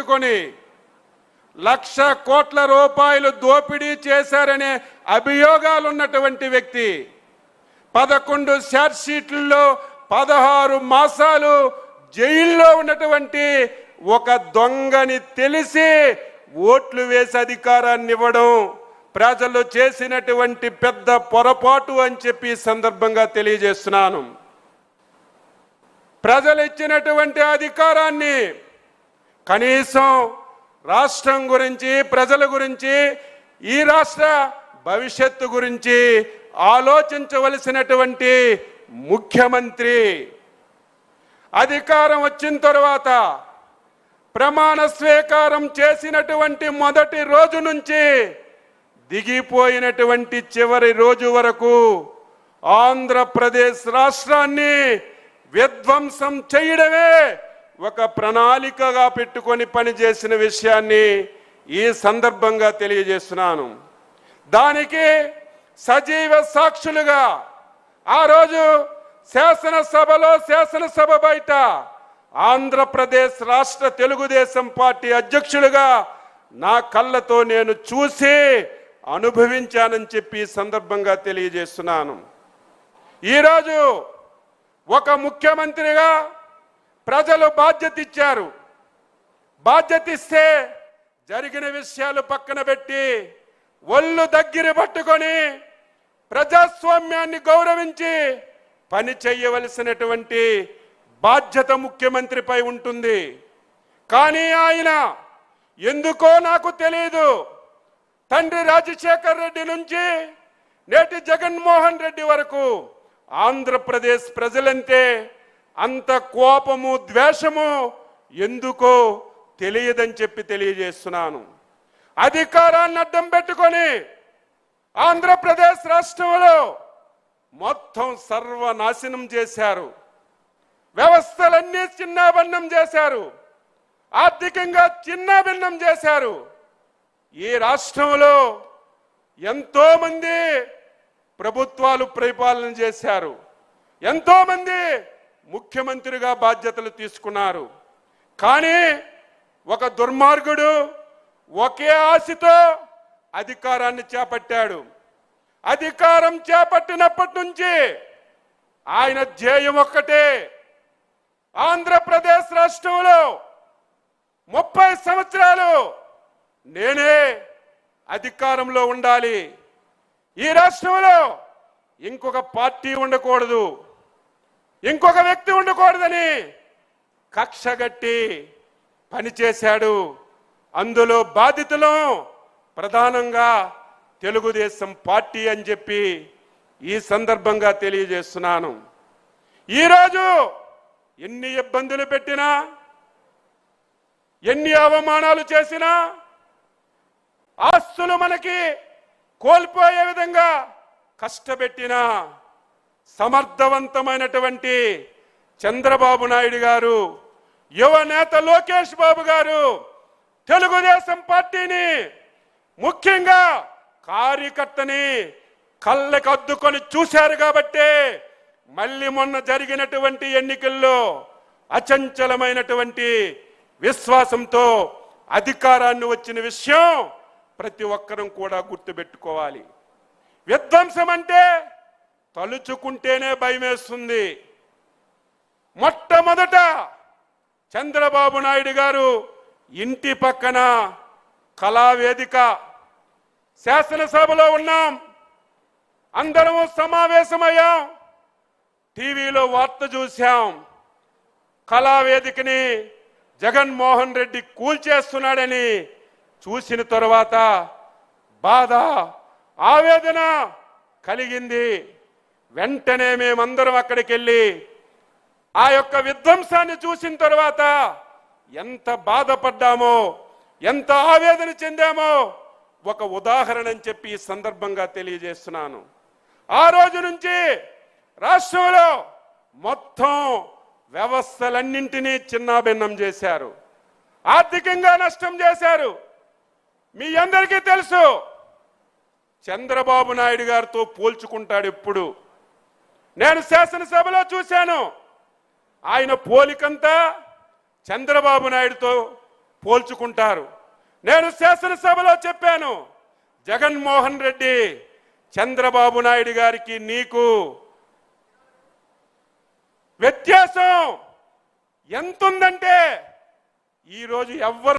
పెట్టుకొని 1,00,000 కోట్ల రూపాయలు దోపిడీ చేశారనే అభియోగాలు ఉన్నటువంటి వ్యక్తి 11 ఛార్జ్ షీట్లలో 16 మాసాలు జైల్లో ఉన్నటువంటి ఒక దొంగని తెలిసి ఓట్లు వేసి అధికారాన్ని ఇవ్వడం ప్రజలు చేసినటువంటి పెద్ద పొరపాటు అని చెప్పి సందర్భంగా తెలియజేస్తున్నాను. ప్రజలు ఇచ్చినటువంటి అధికారాన్ని కనీసం రాష్ట్రం గురించి, ప్రజల గురించి, ఈ రాష్ట్ర భవిష్యత్తు గురించి ఆలోచించవలసినటువంటి ముఖ్యమంత్రి అధికారం వచ్చిన తర్వాత ప్రమాణ స్వీకారం చేసినటువంటి మొదటి రోజు నుంచి దిగిపోయినటువంటి చివరి రోజు వరకు ఆంధ్రప్రదేశ్ రాష్ట్రాన్ని విధ్వంసం చేయడమే ఒక ప్రణాళికగా పెట్టుకొని పనిచేసిన విషయాన్ని ఈ సందర్భంగా తెలియజేస్తున్నాను. దానికి సజీవ సాక్షులుగా ఆ రోజు శాసనసభలో, శాసనసభ బయట ఆంధ్రప్రదేశ్ రాష్ట్ర తెలుగుదేశం పార్టీ అధ్యక్షులుగా నా కళ్ళతో నేను చూసి అనుభవించానని చెప్పి సందర్భంగా తెలియజేస్తున్నాను. ఈరోజు ఒక ముఖ్యమంత్రిగా ప్రజలు బాధ్యత ఇచ్చారు. బాధ్యత ఇస్తే జరిగిన విషయాలు పక్కన పెట్టి ఒళ్ళు దగ్గర పట్టుకొని ప్రజాస్వామ్యాన్ని గౌరవించి పని చేయవలసినటువంటి బాధ్యత ముఖ్యమంత్రిపై ఉంటుంది. కానీ ఆయన ఎందుకో నాకు తెలియదు, తండ్రి రాజశేఖర్ రెడ్డి నుంచి నేటి జగన్మోహన్ రెడ్డి వరకు ఆంధ్రప్రదేశ్ ప్రజలంటే అంత కోపము, ద్వేషము ఎందుకో తెలియదని చెప్పి తెలియజేస్తున్నాను. అధికారాన్ని అడ్డం పెట్టుకొని ఆంధ్రప్రదేశ్ రాష్ట్రంలో మొత్తం సర్వనాశనం చేశారు. వ్యవస్థలన్నీ చిన్నాభిన్నం చేశారు. ఆర్థికంగా చిన్నాభిన్నం చేశారు. ఈ రాష్ట్రంలో ఎంతో మంది ప్రభుత్వాలు పరిపాలన చేశారు. ఎంతో మంది ముఖ్యమంత్రిగా బాధ్యతలు తీసుకున్నారు. కానీ ఒక దుర్మార్గుడు ఒకే ఆశతో అధికారాన్ని చేపట్టాడు. అధికారం చేపట్టినప్పటి నుంచి ఆయన ధ్యేయం ఒక్కటే, ఆంధ్రప్రదేశ్ రాష్ట్రంలో 30 సంవత్సరాలు నేనే అధికారంలో ఉండాలి, ఈ రాష్ట్రంలో ఇంకొక పార్టీ ఉండకూడదు, ఇంకొక వ్యక్తి ఉండకూడదని కక్షగట్టి పనిచేశాడు. అందులో బాధితులు ప్రధానంగా తెలుగుదేశం పార్టీ అని చెప్పి ఈ సందర్భంగా తెలియజేస్తున్నాను. ఈరోజు ఎన్ని ఇబ్బందులు పెట్టినా, ఎన్ని అవమానాలు చేసినా, ఆస్తులు మనకి కోల్పోయే విధంగా కష్టపెట్టినా సమర్థవంతమైనటువంటి చంద్రబాబు నాయుడు గారు, యువ నేత లోకేష్ బాబు గారు తెలుగుదేశం పార్టీని, ముఖ్యంగా కార్యకర్తని కళ్ళకు అద్దుకొని చూశారు కాబట్టి మళ్ళీ మొన్న జరిగినటువంటి ఎన్నికల్లో అచంచలమైనటువంటి విశ్వాసంతో అధికారాన్ని వచ్చిన విషయం ప్రతి ఒక్కరూ కూడా గుర్తుపెట్టుకోవాలి. విధ్వంసం అంటే తలుచుకుంటేనే భయమేస్తుంది. మొట్టమొదట చంద్రబాబు నాయుడు గారు ఇంటి పక్కన కళావేదిక, శాసనసభలో ఉన్నాం, అందరము సమావేశమయ్యాం, టీవీలో వార్త చూశాం, కళావేదికని జగన్మోహన్ రెడ్డి కూల్చేస్తున్నాడని చూసిన తర్వాత బాధ, ఆవేదన కలిగింది. వెంటనే మేమందరం అక్కడికి వెళ్ళి ఆ యొక్క విధ్వంసాన్ని చూసిన తర్వాత ఎంత బాధపడ్డామో, ఎంత ఆవేదన చెందామో ఒక ఉదాహరణ అని చెప్పి ఈ సందర్భంగా తెలియజేస్తున్నాను. ఆ రోజు నుంచి రాష్ట్రంలో మొత్తం వ్యవస్థలన్నింటినీ చిన్నాభిన్నం చేశారు, ఆర్థికంగా నష్టం చేశారు. మీ అందరికీ తెలుసు, చంద్రబాబు నాయుడు గారితో పోల్చుకుంటాడు ఎప్పుడు. నేను శాసనసభలో చూశాను, ఆయన పోలికంతా చంద్రబాబు నాయుడుతో పోల్చుకుంటారు. నేను శాసనసభలో చెప్పాను, జగన్మోహన్ రెడ్డి చంద్రబాబు నాయుడు గారికి నీకు వ్యత్యాసం ఎంతుందంటే ఈరోజు ఎవ్వరు